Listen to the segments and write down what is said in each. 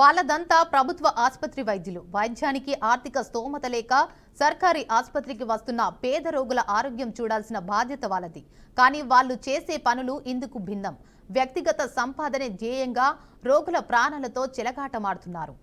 వాళ్ళదంతా ప్రభుత్వ ఆసుపత్రి వైద్యులు. వైద్యానికి ఆర్థిక స్తోమత లేక సర్కారీ ఆసుపత్రికి వస్తున్న పేద రోగుల ఆరోగ్యం చూడాల్సిన బాధ్యత వాళ్ళది. కానీ వాళ్ళు చేసే పనులు ఇందుకు భిన్నం. వ్యక్తిగత సంపాదనే ధ్యేయంగా రోగుల ప్రాణాలతో చెలగాటమాడుతున్నారు.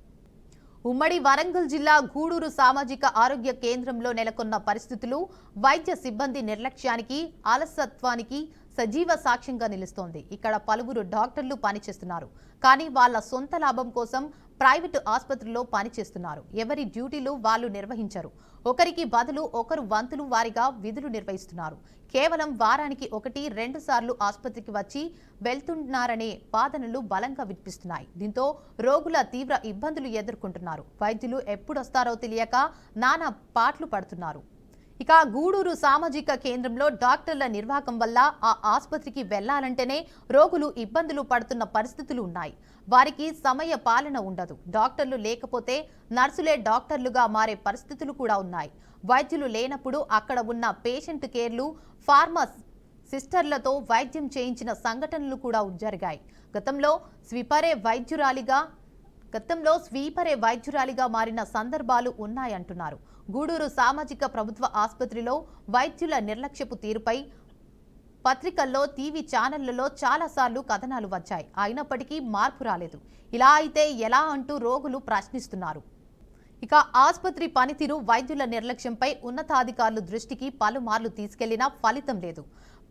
ఉమ్మడి వరంగల్ జిల్లా గూడూరు సామాజిక ఆరోగ్య కేంద్రంలో నెలకొన్న పరిస్థితులు వైద్య సిబ్బంది నిర్లక్ష్యానికి, అలసత్వానికి సజీవ సాక్ష్యంగా నిలుస్తోంది. ఇక్కడ పలువురు డాక్టర్లు పనిచేస్తున్నారు, కానీ వాళ్ళ సొంత లాభం కోసం ప్రైవేటు ఆసుపత్రుల్లో పనిచేస్తున్నారు. ఎవరి డ్యూటీలు వాళ్ళు నిర్వహించరు. ఒకరికి బదులు ఒకరు వంతులు వారిగా విధులు నిర్వహిస్తున్నారు. కేవలం వారానికి 1-2 సార్లు ఆసుపత్రికి వచ్చి వెళ్తున్నారనే వాదనలు బలంగా వినిపిస్తున్నాయి. దీంతో రోగుల తీవ్ర ఇబ్బందులు ఎదుర్కొంటున్నారు. వైద్యులు ఎప్పుడొస్తారో తెలియక నానా పాట్లు పడుతున్నారు. ఇక గూడూరు సామాజిక కేంద్రంలో డాక్టర్ల నిర్వాహకం వల్ల ఆ ఆసుపత్రికి వెళ్లాలంటేనే రోగులు ఇబ్బందులు పడుతున్న పరిస్థితులు ఉన్నాయి. వారికి సమయ పాలన ఉండదు. డాక్టర్లు లేకపోతే నర్సులే డాక్టర్లుగా మారే పరిస్థితులు కూడా ఉన్నాయి. వైద్యులు లేనప్పుడు అక్కడ ఉన్న పేషెంట్ కేర్లు, ఫార్మా సిస్టర్లతో వైద్యం చేయించిన సంఘటనలు కూడా జరిగాయి. గతంలో స్వీపరే వైద్యురాలిగా మారిన సందర్భాలు ఉన్నాయంటున్నారు. గూడూరు సామాజిక ప్రభుత్వ ఆసుపత్రిలో వైద్యుల నిర్లక్ష్యపు తీరుపై పత్రికల్లో, టీవీ ఛానళ్లలో చాలాసార్లు కథనాలు వచ్చాయి. అయినప్పటికీ మార్పు రాలేదు. ఇలా అయితే ఎలా అంటూ రోగులు ప్రశ్నిస్తున్నారు. ఇక ఆసుపత్రి పనితీరు, వైద్యుల నిర్లక్ష్యంపై ఉన్నతాధికారులు దృష్టికి పలుమార్లు తీసుకెళ్లినా ఫలితం లేదు.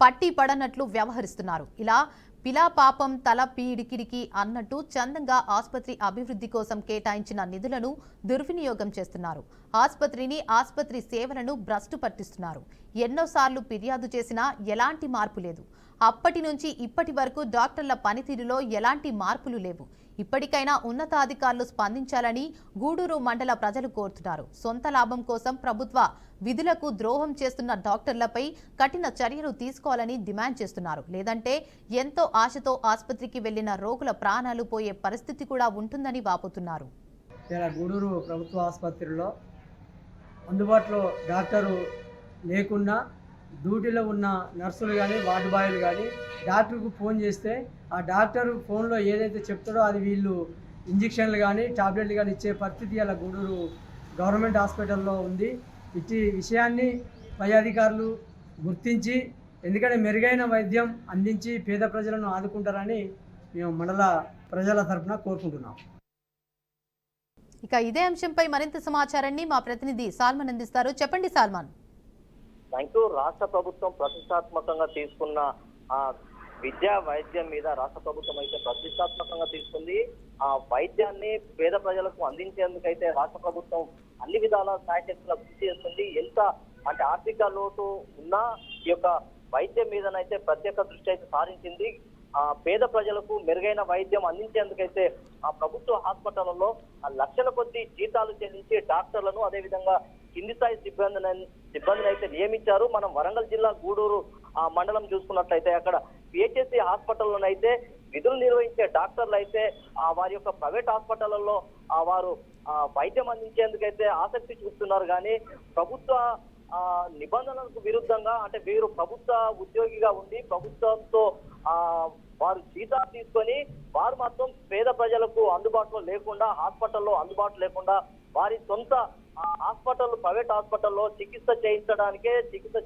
పట్టి పడనట్లు వ్యవహరిస్తున్నారు. ఇలా పిలా పాపం తల పీడికిడికి అన్నట్టు చందంగా ఆసుపత్రి అభివృద్ధి కోసం కేటాయించిన నిధులను దుర్వినియోగం చేస్తున్నారు. ఆసుపత్రి సేవలను భ్రష్టు పట్టిస్తున్నారు. ఎన్నోసార్లు ఫిర్యాదు చేసినా ఎలాంటి మార్పు లేదు. అప్పటి నుంచి ఇప్పటి వరకు డాక్టర్ల పనితీరులో ఎలాంటి మార్పులు లేవు. ఇప్పటికైనా ఉన్నతాధికారులు స్పందించాలని గూడూరు మండల ప్రజలు కోరుతున్నారు. సొంత లాభం కోసం ప్రభుత్వ విధులకు ద్రోహం చేస్తున్న డాక్టర్లపై కఠిన చర్యలు తీసుకోవాలని డిమాండ్ చేస్తున్నారు. లేదంటే ఎంతో ఆశతో ఆసుపత్రికి వెళ్లిన రోగుల ప్రాణాలు పోయే పరిస్థితి కూడా ఉంటుందని వాపోతున్నారు. గూడూరు ప్రభుత్వ ఆసుపత్రిలో అందుబాటులో డాక్టరు లేకున్నా డ్యూటీలో ఉన్న నర్సులు కానీ, వార్డు బాయ్లు కానీ డాక్టర్కు ఫోన్ చేస్తే ఆ డాక్టర్ ఫోన్లో ఏదైతే చెప్తాడో అది వీళ్ళు ఇంజక్షన్లు కానీ, టాబ్లెట్లు కానీ ఇచ్చే పరిస్థితి అలా గూడూరు గవర్నమెంట్ హాస్పిటల్లో ఉంది. ఇట్టి విషయాన్ని పై అధికారులు గుర్తించి, ఎందుకంటే మెరుగైన వైద్యం అందించి పేద ప్రజలను ఆదుకుంటారని మేము మండల ప్రజల తరఫున కోరుకుంటున్నాం. ఇక ఇదే అంశంపై మరింత సమాచారాన్ని మా ప్రతినిధి సాల్మన్ అందిస్తారు. చెప్పండి సాల్మన్. రాష్ట్ర ప్రభుత్వం ప్రతిష్టాత్మకంగా తీసుకున్న విద్యా వైద్యం మీద రాష్ట్ర ప్రభుత్వం అయితే ప్రతిష్టాత్మకంగా తీసుకుంది. ఆ వైద్యాన్ని పేద ప్రజలకు అందించేందుకైతే రాష్ట్ర ప్రభుత్వం అన్ని విధాల సాయశక్తుల కృషి చేస్తుంది. ఎంత అంటే ఆర్థిక లోటు ఉన్నా ఈ యొక్క వైద్యం మీదనైతే ప్రత్యేక దృష్టి అయితే సారించింది. పేద ప్రజలకు మెరుగైన వైద్యం అందించేందుకైతే ఆ ప్రభుత్వ హాస్పిటల్లో లక్షల కొద్ది జీతాలు చెల్లించి డాక్టర్లను, అదేవిధంగా కింది స్థాయి సిబ్బందిని అయితే నియమించారు. మనం వరంగల్ జిల్లా గూడూరు మండలం చూసుకున్నట్లయితే అక్కడ పిహెచ్సి హాస్పిటల్లోనైతే విధులు నిర్వహించే డాక్టర్లు అయితే వారి యొక్క ప్రైవేట్ హాస్పిటళ్లలో వారు వైద్యం అందించేందుకైతే ఆసక్తి చూపుతున్నారు. కానీ ప్రభుత్వ నిబంధనలకు విరుద్ధంగా, అంటే వీరు ప్రభుత్వ ఉద్యోగిగా ఉండి ప్రభుత్వంతో వారు జీతాలు తీసుకొని వారు మాత్రం పేద ప్రజలకు అందుబాటులో లేకుండా, హాస్పిటల్లో అందుబాటు లేకుండా వారి సొంత ప్రైవేట్ హాస్పిటల్లో చికిత్స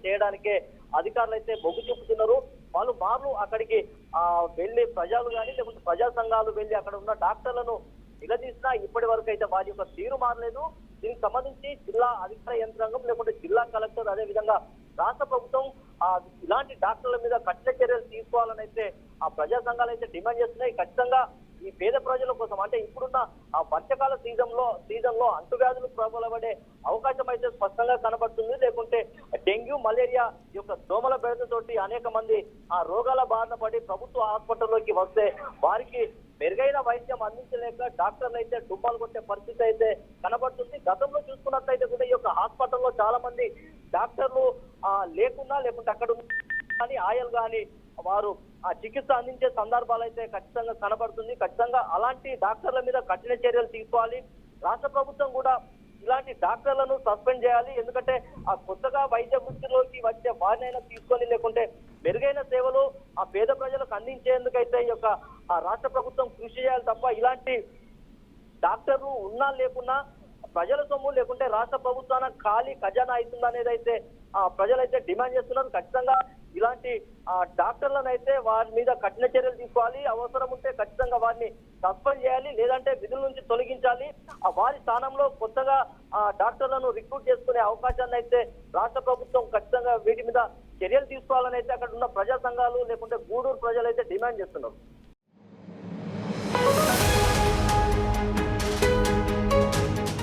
చేయడానికే అధికారులు అయితే మొగ్గు చూపుతున్నారు. వాళ్ళు మార్లు అక్కడికి వెళ్లి ప్రజలు కానీ, లేకుంటే ప్రజా సంఘాలు వెళ్లి అక్కడ ఉన్న డాక్టర్లను నిలదీసినా ఇప్పటి వరకు అయితే వారి యొక్క తీరు మారలేదు. దీనికి సంబంధించి జిల్లా అధికార యంత్రాంగం, లేకుంటే జిల్లా కలెక్టర్, అదేవిధంగా రాష్ట్ర ప్రభుత్వం ఇలాంటి డాక్టర్ల మీద కఠిన చర్యలు తీసుకోవాలని అయితే ఆ ప్రజా సంఘాలు అయితే డిమాండ్ చేస్తున్నాయి. ఖచ్చితంగా ఈ పేద ప్రజల కోసం, అంటే ఇప్పుడున్న వర్షకాల సీజన్ లో అంటువ్యాధులు ప్రబలబడే అవకాశం అయితే స్పష్టంగా కనబడుతుంది. లేకుంటే డెంగ్యూ, మలేరియా యొక్క దోమల బెడదతోటి అనేక మంది ఆ రోగాల బారిన పడి ప్రభుత్వ హాస్పిటల్లోకి వస్తే వారికి మెరుగైన వైద్యం అందించలేక డాక్టర్లు అయితే డుబ్బాలు కొట్టే పరిస్థితి అయితే కనబడుతుంది. గతంలో చూసుకున్నట్లయితే కూడా ఈ యొక్క హాస్పిటల్లో చాలా మంది డాక్టర్లు లేకున్నా, లేకుంటే అక్కడ కానీ ఆయలు కానీ వారు చికిత్స అందించే సందర్భాలు అయితే ఖచ్చితంగా కనబడుతుంది. ఖచ్చితంగా అలాంటి డాక్టర్ల మీద కఠిన చర్యలు తీసుకోవాలి. రాష్ట్ర ప్రభుత్వం కూడా ఇలాంటి డాక్టర్లను సస్పెండ్ చేయాలి. ఎందుకంటే కొత్తగా వైద్య వృత్తిలోకి వచ్చే వారినైనా తీసుకొని, లేకుంటే మెరుగైన సేవలు ఆ పేద ప్రజలకు అందించేందుకైతే ఈ యొక్క రాష్ట్ర ప్రభుత్వం కృషి చేయాలి తప్ప ఇలాంటి డాక్టర్లు ఉన్నా లేకున్నా ప్రజల సొమ్ము లేకుంటే రాష్ట్ర ప్రభుత్వానికి ఖాళీ ఖజానా అవుతుంది అనేది అయితే ప్రజలైతే డిమాండ్ చేస్తున్నారు. ఖచ్చితంగా ఇలాంటి డాక్టర్లను అయితే వారి మీద కఠిన చర్యలు తీసుకోవాలి. అవసరం ఉంటే ఖచ్చితంగా వారిని సస్పెండ్ చేయాలి, లేదంటే విధుల నుంచి తొలగించాలి. వారి స్థానంలో కొత్తగా డాక్టర్లను రిక్రూట్ చేసుకునే అవకాశాన్ని అయితే రాష్ట్ర ప్రభుత్వం ఖచ్చితంగా వీటి మీద చర్యలు తీసుకోవాలని అయితే అక్కడ ఉన్న ప్రజా సంఘాలు లేకుంటే గూడూరు ప్రజలు అయితే డిమాండ్ చేస్తున్నారు.